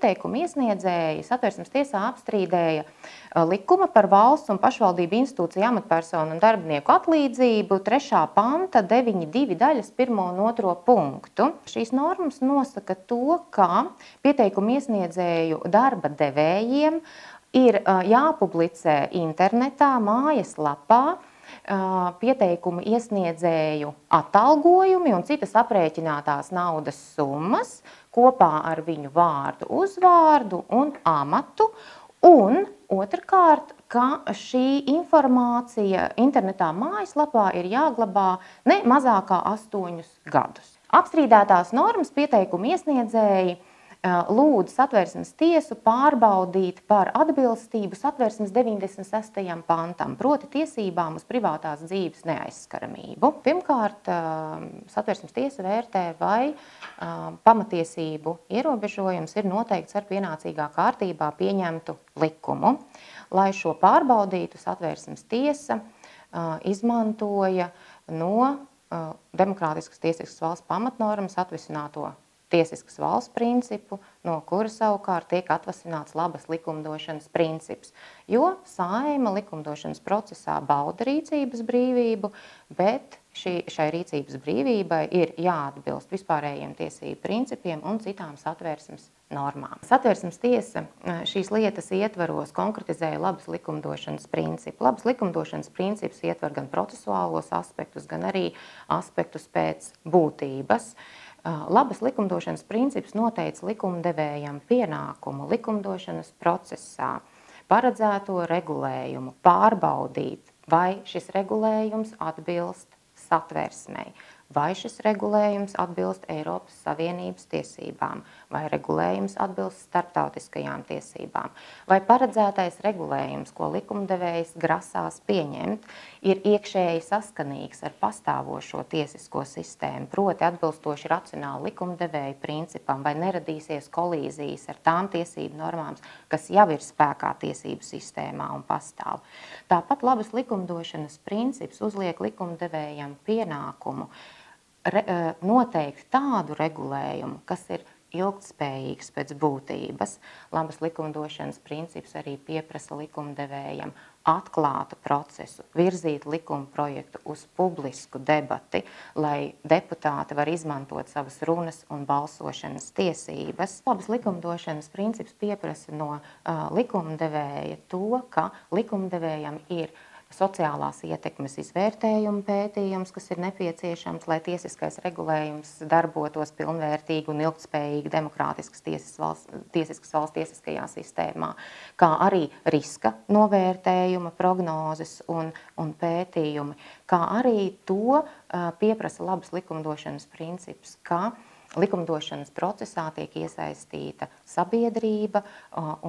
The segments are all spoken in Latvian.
pieteikumu iesniedzēji Satversmes tiesā apstrīdēja likuma par valsts un pašvaldību institūciju amatpersonu un darbinieku atlīdzību 3. panta 9.2 daļas 1. un 2. punktu. Šīs normas nosaka to, ka pieteikumu iesniedzēju darba devējiem ir jāpublicē internetā, mājaslapā, pieteikumu iesniedzēju atalgojumi un citas aprēķinātās naudas summas kopā ar viņu vārdu, uzvārdu un amatu. Un otrkārt, ka šī informācija internetā mājaslapā ir jāglabā ne mazākā 8 gadus. Apstrīdētās normas pieteikumu iesniedzēji lūdz Satversmes tiesu pārbaudīt par atbilstību Satversmes 96. pantam, proti tiesībām uz privātās dzīves neaizskaramību. Pirmkārt, Satversmes tiesa vērtē, vai pamatiesību ierobežojums ir noteikts ar pienācīgā kārtībā pieņemtu likumu. Lai šo pārbaudītu, Satversmes tiesa izmantoja no demokrātiskas tiesiskas valsts pamatnormas atvasināto tiesiskas valsts principu, no kura savukārt tiek atvasināts labas likumdošanas princips, jo Saeima likumdošanas procesā bauda rīcības brīvību, bet šai rīcības brīvībai ir jāatbilst vispārējiem tiesību principiem un citām Satversmes normām. Satversmes tiesa šīs lietas ietvaros konkretizēja labas likumdošanas principu. Labas likumdošanas princips ietver gan procesuālos aspektus, gan arī aspektus pēc būtības. Labas likumdošanas princips noteica likumdevējam pienākumu likumdošanas procesā paredzēto regulējumu pārbaudīt, vai šis regulējums atbilst Satversmei, vai šis regulējums atbilst Eiropas Savienības tiesībām, vai regulējums atbilst starptautiskajām tiesībām, vai paredzētais regulējums, ko likumdevējs grasās pieņemt, ir iekšēji saskanīgs ar pastāvošo tiesisko sistēmu, proti atbilstoši racionāli likumdevēju principam, vai neradīsies kolīzijas ar tām tiesību normām, kas jau ir spēkā tiesību sistēmā un pastāv. Tāpat labas likumdošanas princips uzliek likumdevējam pienākumu noteikt tādu regulējumu, kas ir ilgtspējīgs pēc būtības. Labas likumdošanas princips arī pieprasa likumdevējam atklātu procesu, virzīt likuma projektu uz publisku debati, lai deputāti var izmantot savas runas un balsošanas tiesības. Labas likumdošanas princips pieprasa no likumdevēja to, ka likumdevējam ir sociālās ietekmes izvērtējuma pētījums, kas ir nepieciešams, lai tiesiskais regulējums darbotos pilnvērtīgi un ilgtspējīgi demokrātiskas tiesiskas valsts tiesiskajā sistēmā, kā arī riska novērtējuma prognozes un pētījumi, kā arī to pieprasa labas likumdošanas princips, ka likumdošanas procesā tiek iesaistīta sabiedrība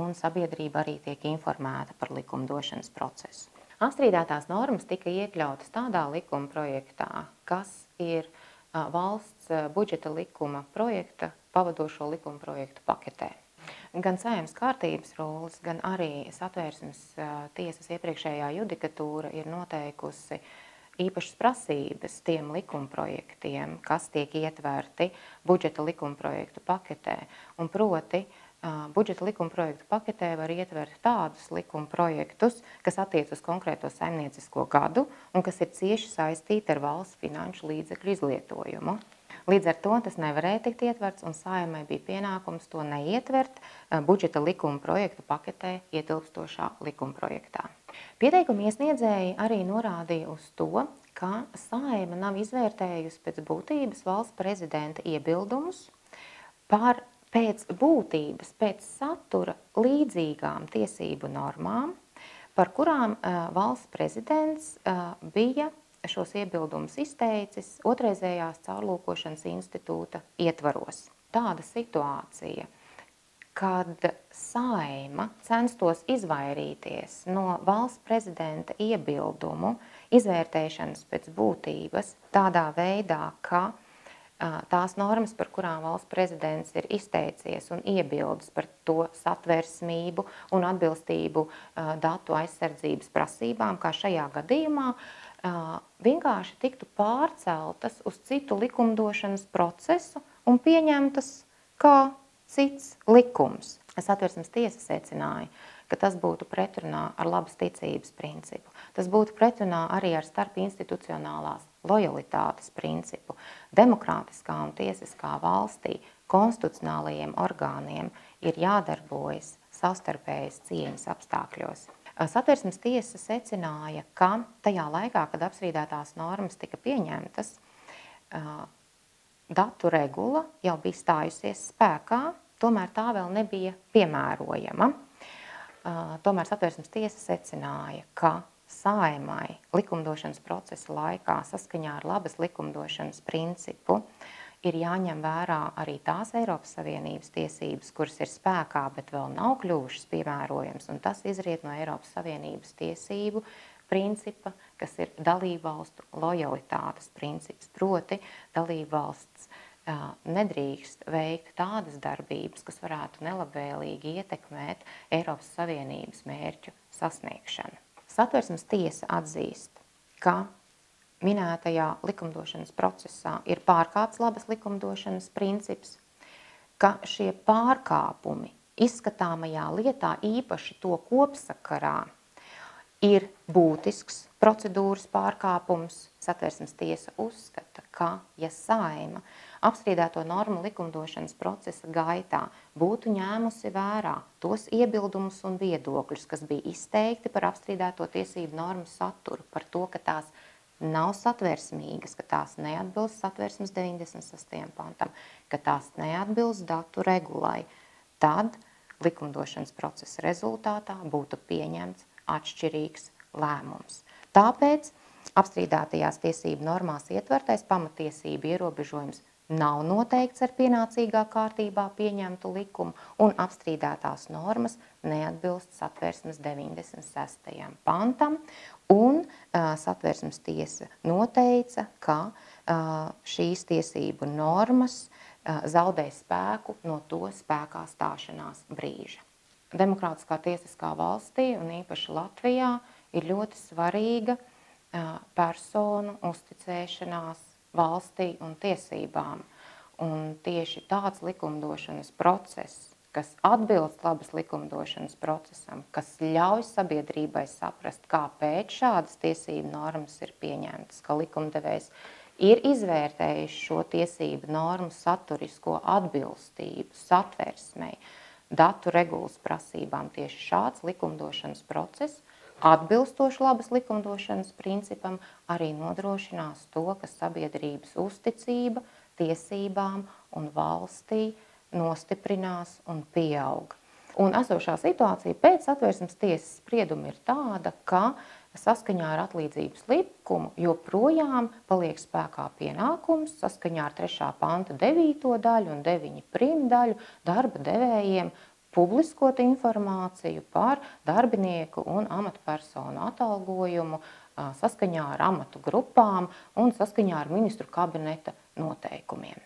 un sabiedrība arī tiek informēta par likumdošanas procesu. Apstrīdētās normas tika iekļautas tādā likuma projektā, kas ir valsts budžeta likuma projekta pavadošo likuma projektu paketē. Gan Saeimas kārtības rullis, gan arī Satversmes tiesas iepriekšējā judikatūra ir noteikusi īpašas prasības tiem likumprojektiem, kas tiek ietverti budžeta likumprojektu paketē, un proti budžeta likumprojektu paketē var ietvert tādus likumprojektus, kas attiec uz konkrēto saimniecisko gadu un kas ir cieši saistīti ar valsts finanšu līdzekļu izlietojumu. Līdz ar to tas nevarēja tikt ietverts, un Saeimai bija pienākums to neietvert budžeta likumprojektu paketē ietilpstošā likumprojektā. Pieteikumu iesniedzēji arī norādīja uz to, ka Saeima nav izvērtējusi pēc būtības valsts prezidenta iebildumus par pēc būtības, pēc satura līdzīgām tiesību normām, par kurām valsts prezidents bija šos iebildumus izteicis otrreizējās caurlūkošanas institūta ietvaros. Tāda situācija, kad Saeima censtos izvairīties no valsts prezidenta iebildumu izvērtēšanas pēc būtības tādā veidā, ka tās normas, par kurām valsts prezidents ir izteicies un iebildes par to satversmību un atbilstību datu aizsardzības prasībām, kā šajā gadījumā, vienkārši tiktu pārceltas uz citu likumdošanas procesu un pieņemtas kā cits likums. Satversmes tiesa secināja, ka tas būtu pretrunā ar labas ticības principu. Tas būtu pretrunā arī ar starpinstitucionālās lojalitātes principu. Demokrātiskā un tiesiskā valstī konstitucionālajiem orgāniem ir jādarbojas savstarpējas cieņas apstākļos. Satversmes tiesa secināja, ka tajā laikā, kad apstrīdētās normas tika pieņemtas, datu regula jau bija stājusies spēkā, tomēr tā vēl nebija piemērojama. Tomēr Satversmes tiesa secināja, ka Saeimai likumdošanas procesa laikā saskaņā ar labas likumdošanas principu ir jāņem vērā arī tās Eiropas Savienības tiesības, kuras ir spēkā, bet vēl nav kļuvušas piemērojams, un tas izriet no Eiropas Savienības tiesību principa, kas ir dalībvalstu lojalitātes princips, proti dalībvalsts nedrīkst veikt tādas darbības, kas varētu nelabvēlīgi ietekmēt Eiropas Savienības mērķu sasniegšanu. Satversmes tiesa atzīst, ka minētajā likumdošanas procesā ir pārkāpts labas likumdošanas princips, ka šie pārkāpumi izskatāmajā lietā īpaši to kopsakarā ir būtisks procedūras pārkāpums. Satversmes tiesa uzskata, ka, ja Saeima apstrīdēto normu likumdošanas procesa gaitā būtu ņēmusi vērā tos iebildumus un viedokļus, kas bija izteikti par apstrīdēto tiesību normu saturu, par to, ka tās nav satversmīgas, ka tās neatbilst Satversmes 96. pantam, ka tās neatbilst datu regulai, tad likumdošanas procesa rezultātā būtu pieņemts atšķirīgs lēmums. Tāpēc apstrīdētajās tiesību normās ietvertais pamatiesību ierobežojums nav noteikts ar pienācīgā kārtībā pieņemtu likumu, un apstrīdētās normas neatbilst Satversmes 96. pantam, un Satversmes tiesa noteica, ka šīs tiesību normas zaudē spēku no to spēkā stāšanās brīža. Demokrātiskā tiesiskā valstī, un īpaši Latvijā, ir ļoti svarīga personu uzticēšanās valstī un tiesībām. Un tieši tāds likumdošanas process, kas atbilst labas likumdošanas procesam, kas ļauj sabiedrībai saprast, kāpēc šādas tiesību normas ir pieņemtas, ka likumdevējs ir izvērtējis šo tiesību normu saturisko atbilstību, satversmei, datu regulas prasībām. Tieši šāds likumdošanas process, atbilstoši labas likumdošanas principam, arī nodrošinās to, ka sabiedrības uzticība tiesībām un valstī nostiprinās un pieaug. Un esošā situācija pēc Satversmes tiesas sprieduma ir tāda, ka saskaņā ar atlīdzības likumu joprojām paliek spēkā pienākums saskaņā ar 3. panta 9. daļu un 9 prim daļu darba devējiem publiskot informāciju par darbinieku un amatpersonu atalgojumu saskaņā ar amatu grupām un saskaņā ar ministru kabineta noteikumiem.